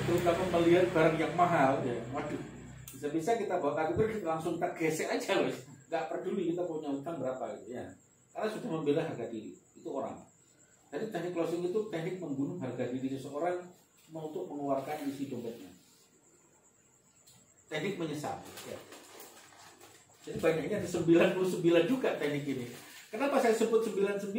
Terutama melihat barang yang mahal ya. Waduh, bisa-bisa kita bawa kartu kita langsung tergesek aja loh. Gak peduli kita punya utang berapa gitu ya. Karena sudah membela harga diri. Itu orang. Jadi teknik closing itu teknik membunuh harga diri seseorang untuk mengeluarkan isi dompetnya. Teknik menyesal ya. Jadi banyaknya ada 99 juga teknik ini. Kenapa saya sebut 99?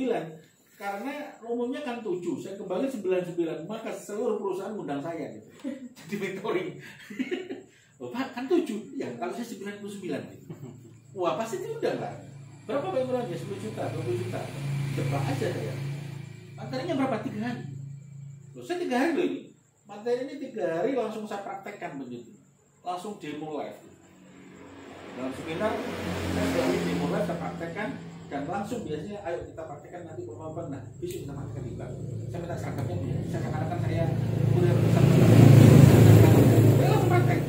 Karena umumnya kan 7. Saya kembali 99, maka seluruh perusahaan undang saya gitu. Jadi mentoring. Oh, Pak, kan 7. Ya, kalau saya 99 gitu. Wah, pasti diundang lah. Berapa bayarnya? 10 juta, 20 juta. Coba aja saya. Materinya berapa? 3 hari. Loh, saya 3 hari loh ini. Materi ini 3 hari langsung saya praktekkan begitu. Langsung demo live. Dalam seminar saya selalu dimulai saya praktekkan dan langsung biasanya ayo kita praktekkan nanti berapa. Nah besok kita praktekkan di bank. Saya minta seragamnya dia. Saya katakan saya kuliah bersama. Saya langsung praktek.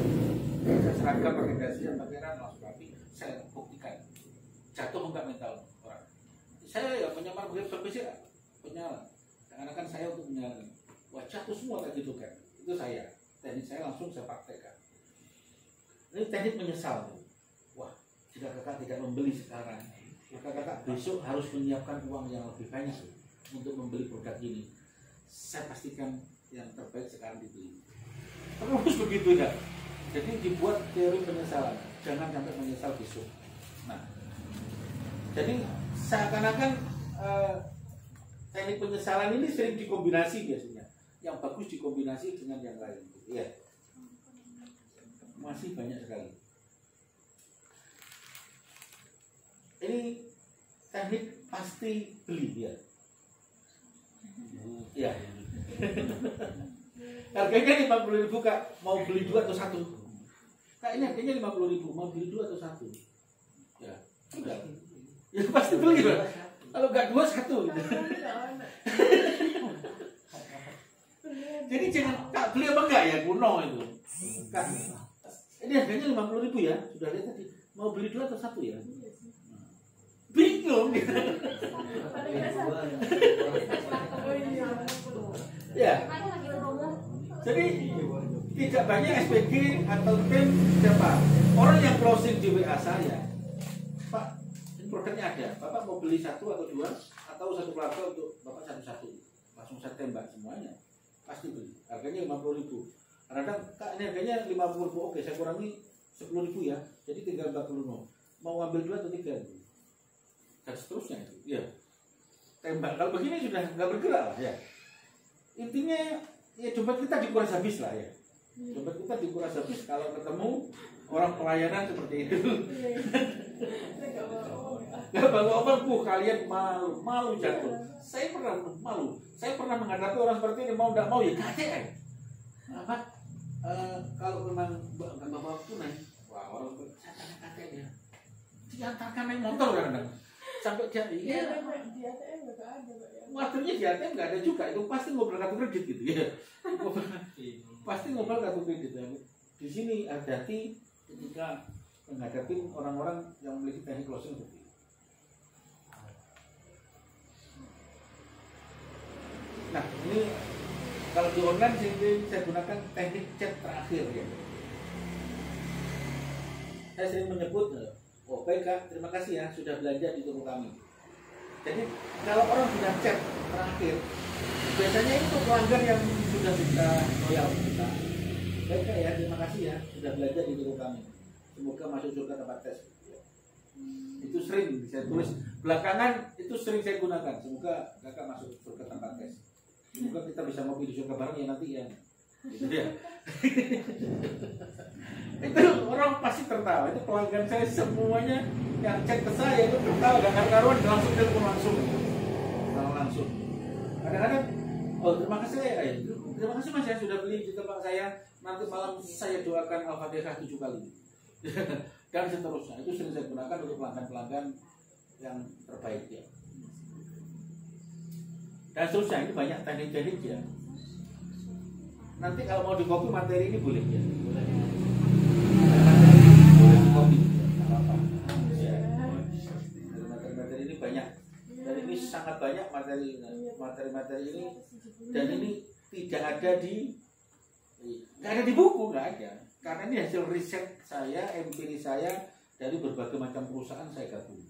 Saya seragam pakai dasi yang pakaian langsung rapi. Saya buktikan jatuh enggak mental orang. Saya ya penyamar begitu berbeda penyala. Seakan-akan saya untuk menyala. Wah jatuh semua tadi itu kan. Itu saya. Teknik saya langsung saya praktekkan. Ini teknik menyesal. Wah, jika kakak tidak membeli sekarang, maka kakak besok harus menyiapkan uang yang lebih banyak untuk membeli produk ini. Saya pastikan yang terbaik sekarang dibeli. Terus begitu ya. Jadi dibuat teori penyesalan, jangan sampai menyesal besok. Nah, jadi seakan-akan teknik penyesalan ini sering dikombinasi biasanya. Yang bagus dikombinasi dengan yang lain. Ya, masih banyak sekali. Ini teknik pasti beli ya. Ya. Harganya 50.000 Kak, mau beli 2 atau 1? Kak ini harganya 50.000, mau beli 2 atau 1? Ya, sudah. Ya pasti beli Pak. Kalau enggak 2, 1. Jadi jangan Kak beli apa enggak ya, kuno itu. Kak, ini harganya 50.000 ya, sudah lihat tadi. Mau beli 2 atau 1 ya? Bingung gitu. Ya. Jadi tidak banyak SPG atau tim siapa orang yang closing di WA saya, Pak, ini produknya ada, Bapak mau beli 1 atau 2 atau 1 keluarga untuk Bapak satu-satu, langsung saya tembak semuanya, pasti beli. Harganya 50.000. Kadang Kak ini harganya 50.000, oke saya kurangi 10.000 ya, jadi tinggal 40.000. Mau ambil 2 atau 3? Dan seterusnya itu, ya. Tembak. Kalau begini sudah nggak bergerak lah ya. Intinya ya dompet kita dikuras habis lah ya. Dompet kita dikuras habis kalau ketemu orang pelayanan seperti itu. Gak bawa apa kalian malu jatuh. Saya pernah malu. Saya pernah menghadapi orang seperti ini, mau tidak mau ya KTM. Apa? Kalau memang nggak bawa tunai, wah orang saya tanya KTM ya. Diantarkan naik motor kadang. Sampai dia di ATM nggak ada Pak ya. waktunya di ATM nggak ada juga, itu pasti ngobrol kartu kredit gitu ya. Pasti ngobrol kartu kredit ya. Di sini hati-hati ketika menghadapi orang-orang yang memiliki teknik closing seperti ini. Nah ini kalau di online saya gunakan teknik chat terakhir ya. Saya sering menyebut, oh baik Kak, terima kasih ya sudah belanja di toko kami. Jadi kalau orang bilang chat terakhir, biasanya itu pelanggan yang sudah kita loyal kita. Baik Kak ya, terima kasih ya sudah belanja di toko kami. Semoga masuk surga tempat tes. Itu sering saya tulis belakangan, itu sering saya gunakan. Semoga kakak masuk surga tempat tes. Semoga kita bisa ngopi di surga bareng ya nanti ya. Gitu ya. Itu orang pasti tertawa. Itu pelanggan saya semuanya yang cek ke saya itu tertawa, gak karuan langsung telepon langsung. Kadang-kadang, oh terima kasih ya, terima kasih Mas ya sudah beli di tempat saya. Nanti malam saya doakan Al-Fatihah 7 kali. Dan seterusnya. Itu sering saya gunakan untuk pelanggan-pelanggan yang terbaik ya. Dan seterusnya ini banyak teknik-teknik ya. Nanti kalau mau di copy materi ini boleh ya. Boleh di copy. Apa-apa. Ya. Materi-materi ini banyak. Dan ini sangat banyak materi-materi ini. Dan ini tidak ada di buku, nggak ada. Karena ini hasil riset saya, empiris saya dari berbagai macam perusahaan saya gabung.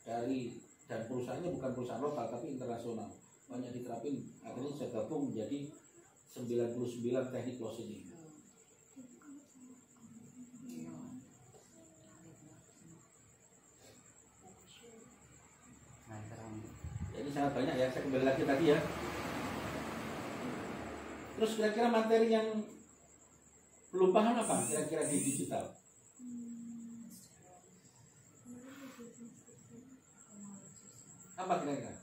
Dan perusahaannya bukan perusahaan lokal tapi internasional. Banyak diterapin, akhirnya saya gabung menjadi 99 teknik closing ini. Ini sangat banyak ya, saya kembali lagi tadi ya. Terus kira-kira materi yang belum paham apa kira-kira di digital? Apa kira-kira?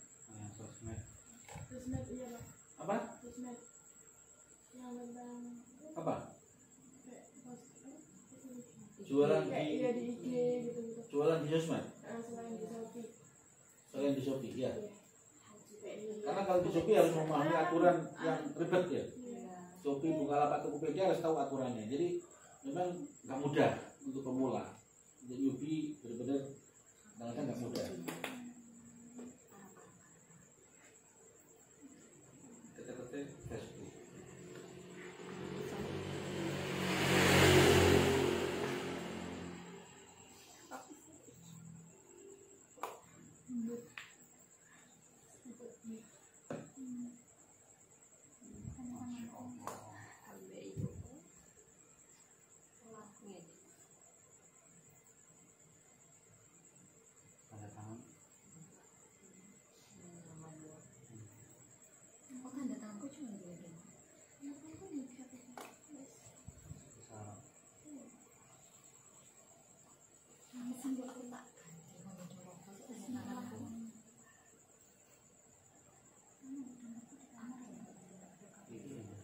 Sosmed iya Pak. Apa? Sosmed. Yang tentang Apa? kayak Jualan iya di di IG gitu-gitu. jualan di sosmed. Selain di Shopee. Selain di Shopee ya. Iya. Karena kalau di Shopee harus memahami aturan yang ribet ya. Iya. Shopee, Bukalapak, Tokopedia harus tahu aturannya. Jadi memang nggak mudah untuk pemula. Untuk newbie benar-benar kadang-kadang nggak mudah. Ketik-ketik Facebook. Tanda tangan. Oh, tanda tanganku cuma dua doang. Besar. Sambil aku tak ganti kalau jorok terus tanda tanganku. Ini yang betul.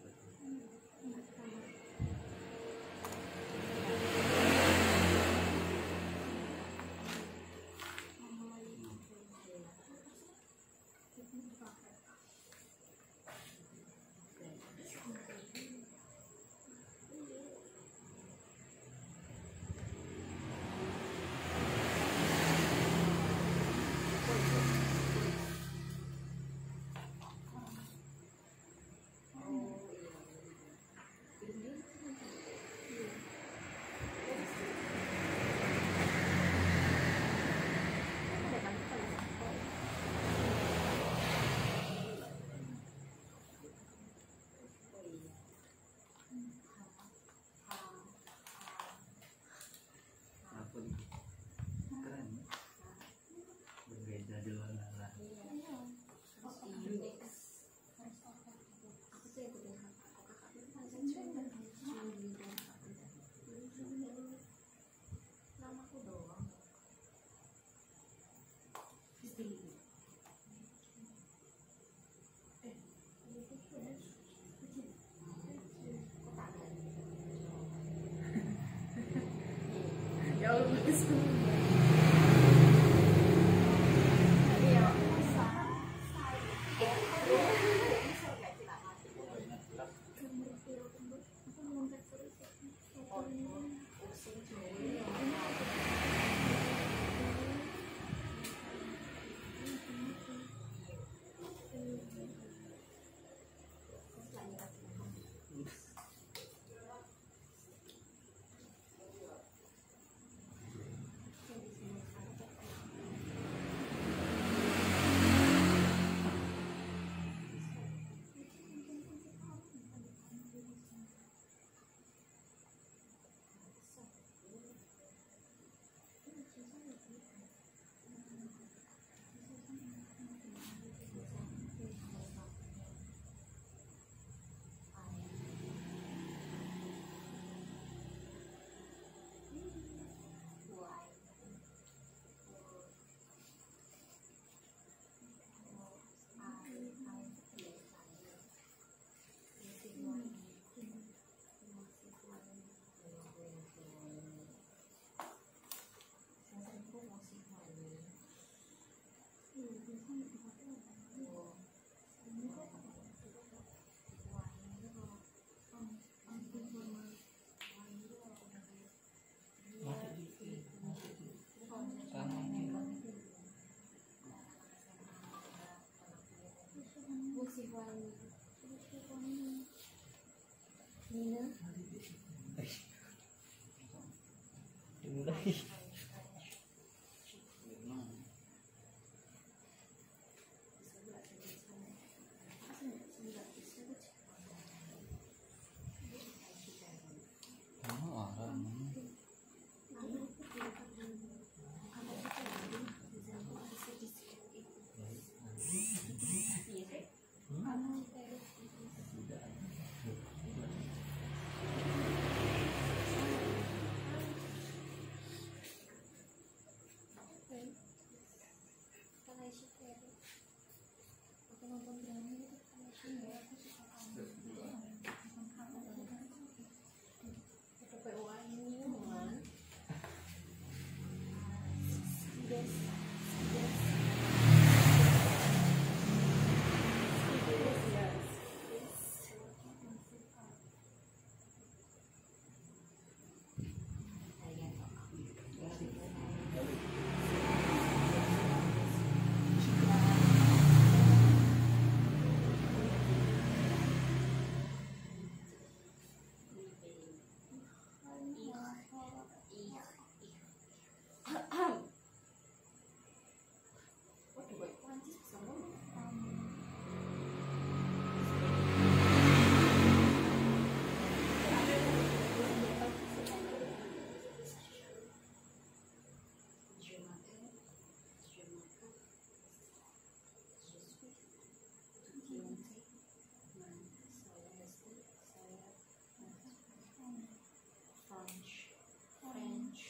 Apa nih? Keren. Berbeda di luar. Namaku doang. Istilah. Ya Allah, bagus banget. Iya, Nina. Dimulai. French.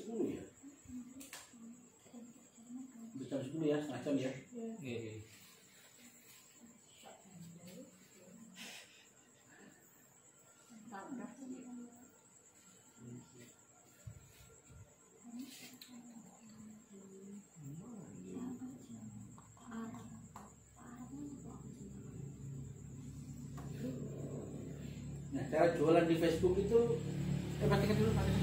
10 ya? Jam 10 ya, setengah jam ya. Iya. Nah, cara jualan di Facebook itu, matikan dulu, matikan.